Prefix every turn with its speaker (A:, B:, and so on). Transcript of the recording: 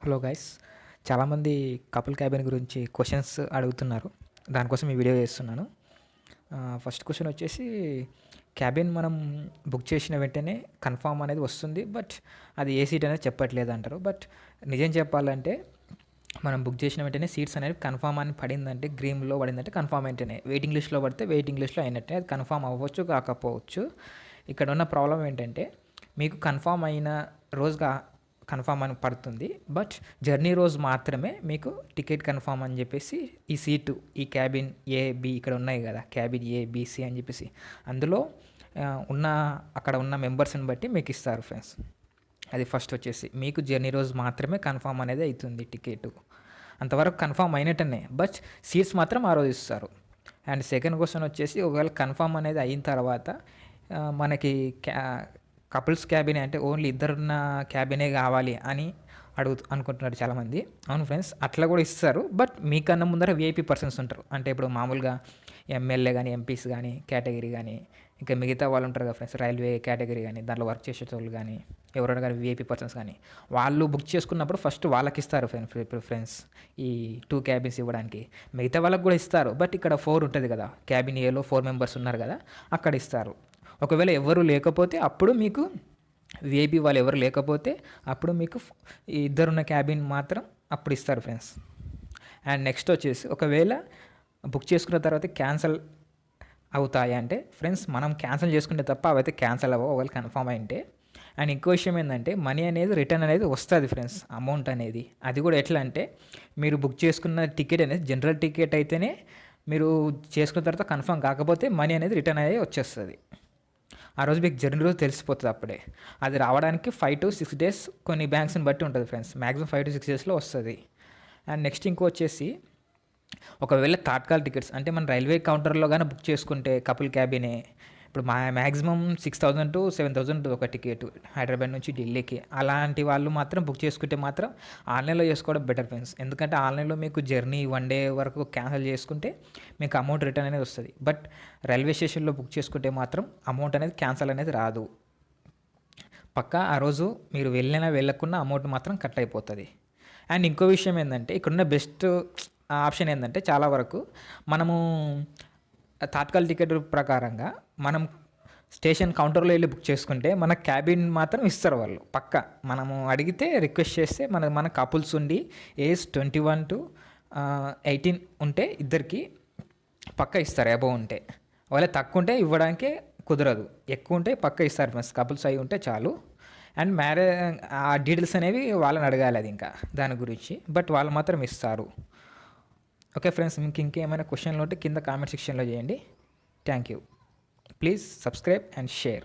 A: Hello guys, చాలామంది couple cabin గురించి questions అడుగుతున్నారు. దానికోసం ఈ వీడియో చేస్తున్నాను. ఫస్ట్ క్వశ్చన్ వచ్చేసి, క్యాబిన్ మనం బుక్ చేసిన వెంటనే కన్ఫామ్ అనేది వస్తుంది, బట్ అది ఏ సీట్ అనేది చెప్పట్లేదు అంటారు. బట్ నిజం చెప్పాలంటే మనం బుక్ చేసిన వెంటనే సీట్స్ అనేవి కన్ఫామ్ అని పడిందంటే, గ్రీన్లో పడిందంటే కన్ఫామ్ వెంటనే, వెయిటింగ్ లిస్ట్లో పడితే వెయిటింగ్ లిస్ట్లో అయినట్టే. అది కన్ఫామ్ అవ్వచ్చు, కాకపోవచ్చు. ఇక్కడ ఉన్న ప్రాబ్లం ఏంటంటే, మీకు కన్ఫామ్ అయిన రోజుగా కన్ఫామ్ అని పడుతుంది, బట్ జర్నీ రోజు మాత్రమే మీకు టికెట్ కన్ఫామ్ అని చెప్పేసి ఈ సీటు, ఈ క్యాబిన్ ఏ బి ఇక్కడ ఉన్నాయి కదా, క్యాబిన్ ఏ బీసీ అని చెప్పేసి అందులో అక్కడ ఉన్న మెంబర్స్ని బట్టి మీకు ఇస్తారు ఫ్రెండ్స్. అది ఫస్ట్ వచ్చేసి మీకు జర్నీ రోజు మాత్రమే కన్ఫామ్ అనేది అవుతుంది టికెట్. అంతవరకు కన్ఫామ్ అయినట్టనే, బట్ సీట్స్ మాత్రం ఆ రోజు ఇస్తారు. అండ్ సెకండ్ క్వశ్చన్ వచ్చేసి, ఒకవేళ కన్ఫామ్ అనేది అయిన తర్వాత మనకి కపుల్స్ క్యాబినే, అంటే ఓన్లీ ఇద్దరున్న క్యాబినే కావాలి అని అనుకుంటున్నారు చాలామంది. అవును ఫ్రెండ్స్, అట్లా కూడా ఇస్తారు, బట్ మీకన్నా ముందర విఐపి పర్సన్స్ ఉంటారు. అంటే ఇప్పుడు మామూలుగా ఎమ్మెల్యే కానీ, ఎంపీస్ కానీ, కేటగిరీ కానీ, ఇంకా మిగతా వాళ్ళు ఉంటారు కదా ఫ్రెండ్స్, రైల్వే కేటగిరీ కానీ, దాంట్లో వర్క్ చేసేటోళ్ళు కానీ, ఎవరైనా కానీ విఐపి పర్సన్స్ కానీ, వాళ్ళు బుక్ చేసుకున్నప్పుడు ఫస్ట్ వాళ్ళకి ఇస్తారు ప్రిఫరెన్స్, ఈ 2 క్యాబిన్స్ ఇవ్వడానికి. మిగతా వాళ్ళకి కూడా ఇస్తారు, బట్ ఇక్కడ 4 ఉంటుంది కదా, క్యాబిన్ ఏలో 4 మెంబర్స్ ఉన్నారు కదా, అక్కడ ఇస్తారు. ఒకవేళ ఎవరు లేకపోతే అప్పుడు మీకు విఐపి వాళ్ళు ఎవరు లేకపోతే అప్పుడు మీకు ఈ ఇద్దరున్న క్యాబిన్ మాత్రం అప్పుడు ఇస్తారు ఫ్రెండ్స్. అండ్ నెక్స్ట్ వచ్చేసి, ఒకవేళ బుక్ చేసుకున్న తర్వాత క్యాన్సిల్ అవుతాయి అంటే ఫ్రెండ్స్, మనం క్యాన్సిల్ చేసుకుంటే తప్ప అవైతే క్యాన్సిల్ అవ్వవు ఒకవేళ కన్ఫామ్ అయింటే. అండ్ ఇంకో విషయం ఏంటంటే, మనీ అనేది రిటర్న్ అనేది వస్తుంది ఫ్రెండ్స్, అమౌంట్ అనేది. అది కూడా ఎట్లా అంటే, మీరు బుక్ చేసుకున్న టికెట్ అనేది జనరల్ టికెట్ అయితేనే మీరు చేసుకున్న తర్వాత కన్ఫామ్ కాకపోతే మనీ అనేది రిటర్న్ అయ్యి వచ్చేస్తుంది. ఆ రోజు మీకు జర్నీ రోజు తెలిసిపోతుంది అప్పుడే. అది రావడానికి 5 to 6 days కొన్ని బ్యాంక్స్ని బట్టి ఉంటుంది ఫ్రెండ్స్, మ్యాక్సిమం 5 to 6 daysలో వస్తుంది. అండ్ నెక్స్ట్ ఇంకో వచ్చేసి, ఒకవేళ తాత్కాల్ టికెట్స్ అంటే మన రైల్వే కౌంటర్లో కానీ బుక్ చేసుకుంటే కపుల్ క్యాబినే, ఇప్పుడు మ్యాక్సిమం 6,000 to 7,000 ఒక టికెట్ హైదరాబాద్ నుంచి ఢిల్లీకి. అలాంటి వాళ్ళు మాత్రం బుక్ చేసుకుంటే మాత్రం ఆన్లైన్లో చేసుకోవడం బెటర్ ఫ్రెండ్స్. ఎందుకంటే ఆన్లైన్లో మీకు జర్నీ 1 day వరకు క్యాన్సిల్ చేసుకుంటే మీకు అమౌంట్ రిటర్న్ అనేది వస్తుంది, బట్ రైల్వే స్టేషన్లో బుక్ చేసుకుంటే మాత్రం అమౌంట్ అనేది క్యాన్సిల్ అనేది రాదు. పక్కా ఆ రోజు మీరు వెళ్ళకున్నా అమౌంట్ మాత్రం కట్ అయిపోతుంది. అండ్ ఇంకో విషయం ఏంటంటే, ఇక్కడున్న బెస్ట్ ఆప్షన్ ఏంటంటే, చాలా వరకు మనము తాత్కాల్ టికెట్ ప్రకారంగా మనం స్టేషన్ కౌంటర్లో వెళ్ళి బుక్ చేసుకుంటే మన క్యాబిన్ మాత్రం ఇస్తారు వాళ్ళు పక్కా. మనము అడిగితే రిక్వెస్ట్ చేస్తే మన కపుల్స్ ఉండి ఏజ్ 21 to 18 ఉంటే ఇద్దరికి పక్కా ఇస్తారు, అబౌవ్ ఉంటే. ఒకవేళ తక్కువ ఉంటే ఇవ్వడానికే కుదరదు, ఎక్కువ ఉంటే పక్కా ఇస్తారు ఫ్రెండ్స్, కపుల్స్ అయి ఉంటే చాలు. అండ్ ఆ డీటెయిల్స్ అనేవి వాళ్ళని అడగాలి, అది ఇంకా దాని గురించి, బట్ వాళ్ళు మాత్రం ఇస్తారు. ఓకే ఫ్రెండ్స్, మీకు ఇంకేమైనా క్వశ్చన్లు ఉంటే కింద కామెంట్ సెక్షన్లో చేయండి. Thank you. Please subscribe and share.